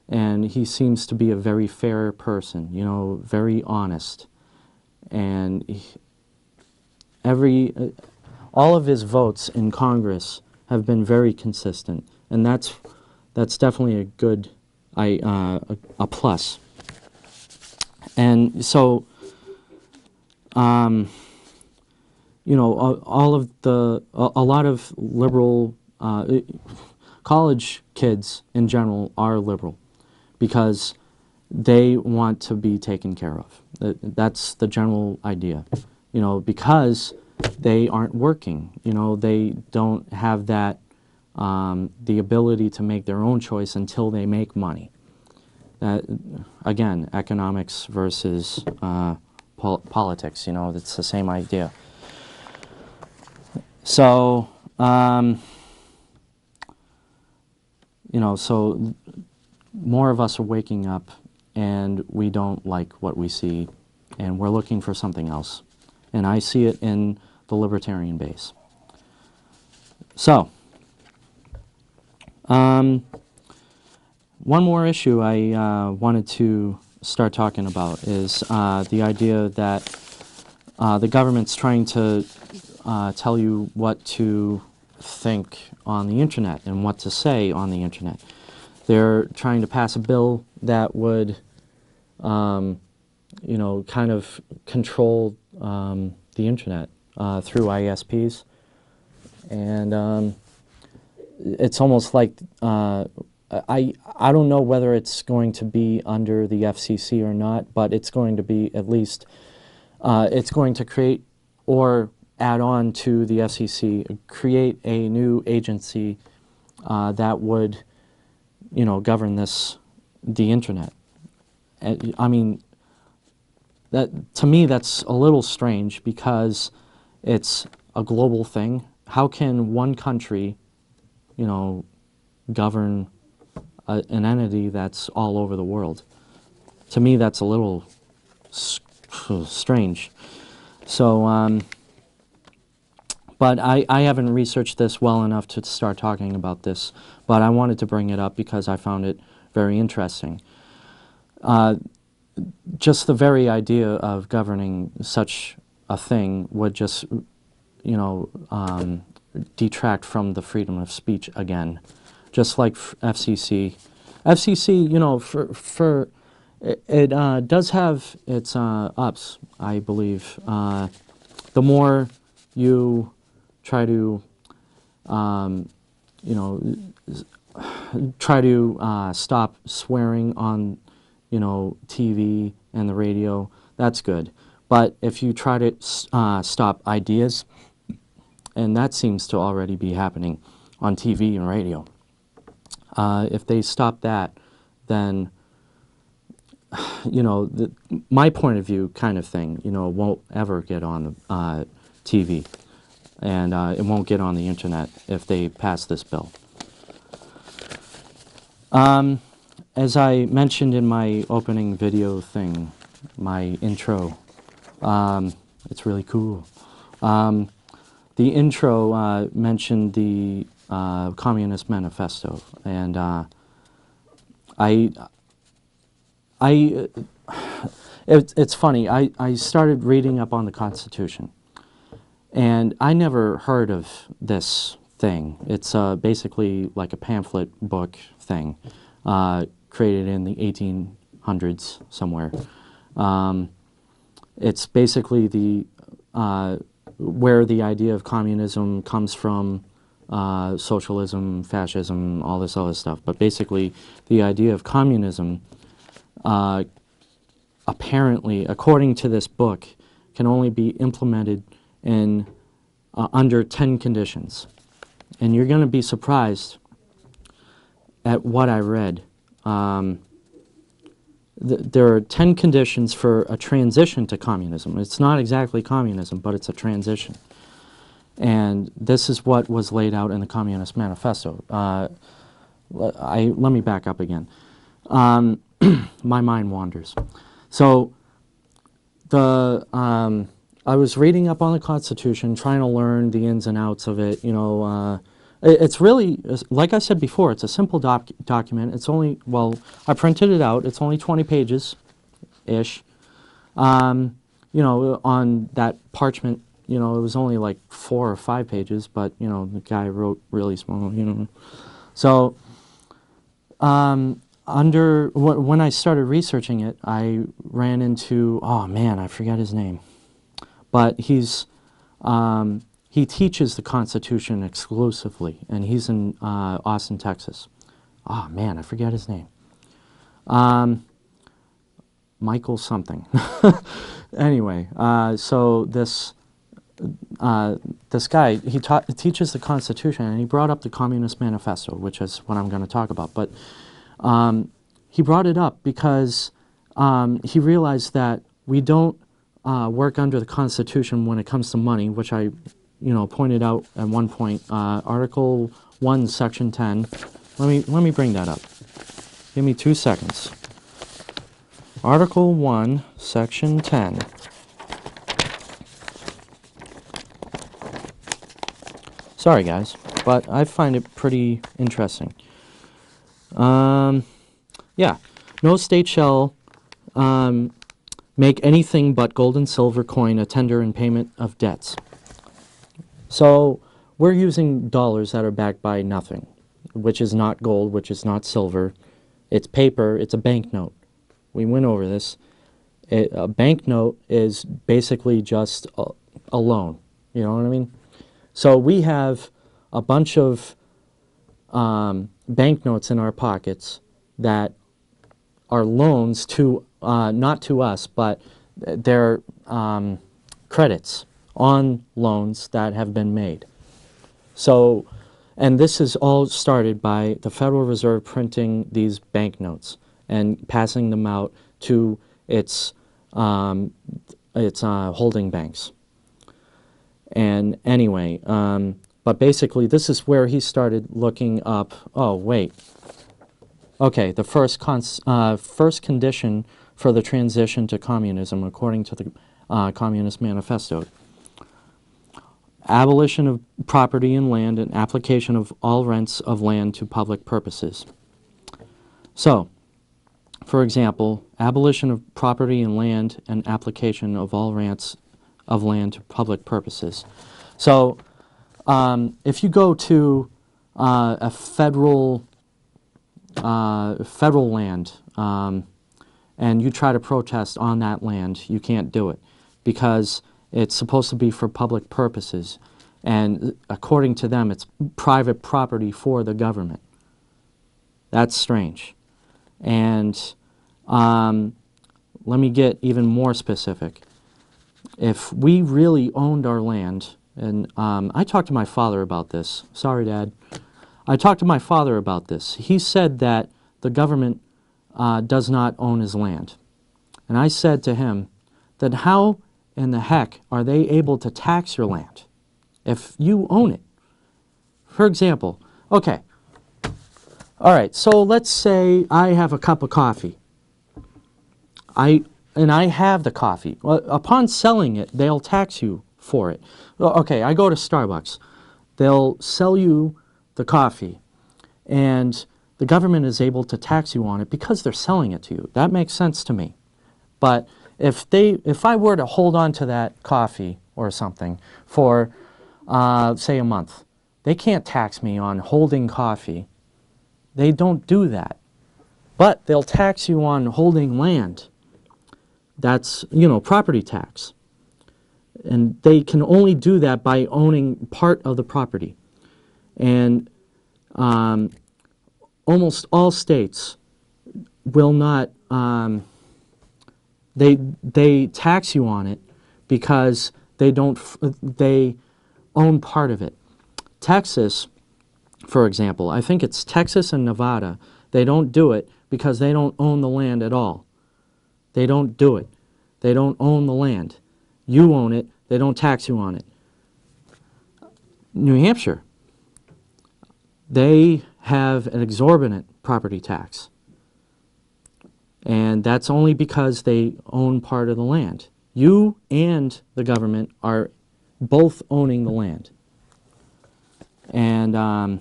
and he seems to be a very fair person, you know, very honest. And all of his votes in Congress have been very consistent, and that's definitely a good, a plus. And so, you know, a lot of liberal college kids in general are liberal because they want to be taken care of. That's the general idea, you know, because they aren't working. You know, they don't have that the ability to make their own choice until they make money. Again, economics versus politics, you know, it's the same idea. So, you know, so more of us are waking up and we don't like what we see and we're looking for something else. And I see it in the libertarian base. So, one more issue I wanted to start talking about is the idea that the government's trying to tell you what to think on the internet and what to say on the internet. They're trying to pass a bill that would, you know, kind of control the internet through ISPs, and it's almost like I don't know whether it's going to be under the FCC or not, but it's going to be at least it's going to create or add on to the FCC, create a new agency that would, you know, govern the internet. I mean, that to me that's a little strange because it's a global thing. How can one country, you know, govern an entity that's all over the world? To me, that's a little strange. So, but I haven't researched this well enough to start talking about this, but I wanted to bring it up because I found it very interesting. Just the very idea of governing such a thing would just, you know, detract from the freedom of speech again. Just like FCC. FCC, you know, it does have its ups, I believe. The more you try to, you know, try to stop swearing on, you know, TV and the radio, that's good. But if you try to stop ideas, and that seems to already be happening on TV and radio, if they stop that, then, you know, my point of view kind of thing, you know, won't ever get on TV, and it won't get on the internet if they pass this bill. As I mentioned in my opening video thing, my intro, it's really cool. The intro mentioned the Communist Manifesto, and it's funny, I started reading up on the Constitution, and I never heard of this thing. It's basically like a pamphlet book thing, created in the 1800s somewhere. It's basically the where the idea of communism comes from, socialism, fascism, all this other stuff. But basically, the idea of communism, apparently, according to this book, can only be implemented in under 10 conditions. And you're going to be surprised at what I read. There are 10 conditions for a transition to communism. It's not exactly communism, but it's a transition. And this is what was laid out in the Communist Manifesto. Let me back up again. My mind wanders. So I was reading up on the Constitution, trying to learn the ins and outs of it, you know, It's really, like I said before, it's a simple document. It's only, well, I printed it out. It's only 20 pages-ish. You know, on that parchment, you know, it was only like 4 or 5 pages, but, you know, the guy wrote really small, you know. So, when I started researching it, I ran into, oh man, I forget his name. But he teaches the Constitution exclusively, and he's in Austin, Texas. Oh man, I forget his name. Michael something. Anyway, so this guy, he teaches the Constitution, and he brought up the Communist Manifesto, which is what I'm going to talk about. But he brought it up because he realized that we don't work under the Constitution when it comes to money, which I, you know, pointed out at one point. Article 1, Section 10. Let me bring that up. Give me 2 seconds. Article 1, Section 10. Sorry, guys, but I find it pretty interesting. Yeah, no state shall make anything but gold and silver coin a tender in payment of debts. So we're using dollars that are backed by nothing, which is not gold, which is not silver. It's paper, it's a banknote. We went over this. A banknote is basically just a loan. You know what I mean? So we have a bunch of banknotes in our pockets that are loans to, not to us, but they're credits on loans that have been made. So, and this is all started by the Federal Reserve printing these banknotes and passing them out to its holding banks. And anyway, but basically this is where he started looking up, oh wait, okay, the first condition for the transition to communism according to the Communist Manifesto. Abolition of property in land and application of all rents of land to public purposes. So, for example, abolition of property in land and application of all rents of land to public purposes. So, if you go to a federal land and you try to protest on that land, you can't do it because it's supposed to be for public purposes, and according to them, it's private property for the government. That's strange. And let me get even more specific. If we really owned our land, and I talked to my father about this. Sorry, Dad. I talked to my father about this. He said that the government does not own his land. And I said to him that how in the heck are they able to tax your land if you own it? For example, okay, all right, so let's say I have a cup of coffee. I have the coffee. Well, upon selling it, they'll tax you for it. Well, okay, I go to Starbucks. They'll sell you the coffee, and the government is able to tax you on it because they're selling it to you. That makes sense to me. But if I were to hold on to that coffee or something for, say, a month, they can't tax me on holding coffee. They don't do that. But they'll tax you on holding land. That's, you know, property tax. And they can only do that by owning part of the property. And almost all states will not, they tax you on it because they own part of it. Texas, for example, I think it's Texas and Nevada, they don't do it because they don't own the land at all. They don't do it. They don't own the land. You own it, they don't tax you on it. New Hampshire, they have an exorbitant property tax. And that's only because they own part of the land. You and the government are both owning the land. And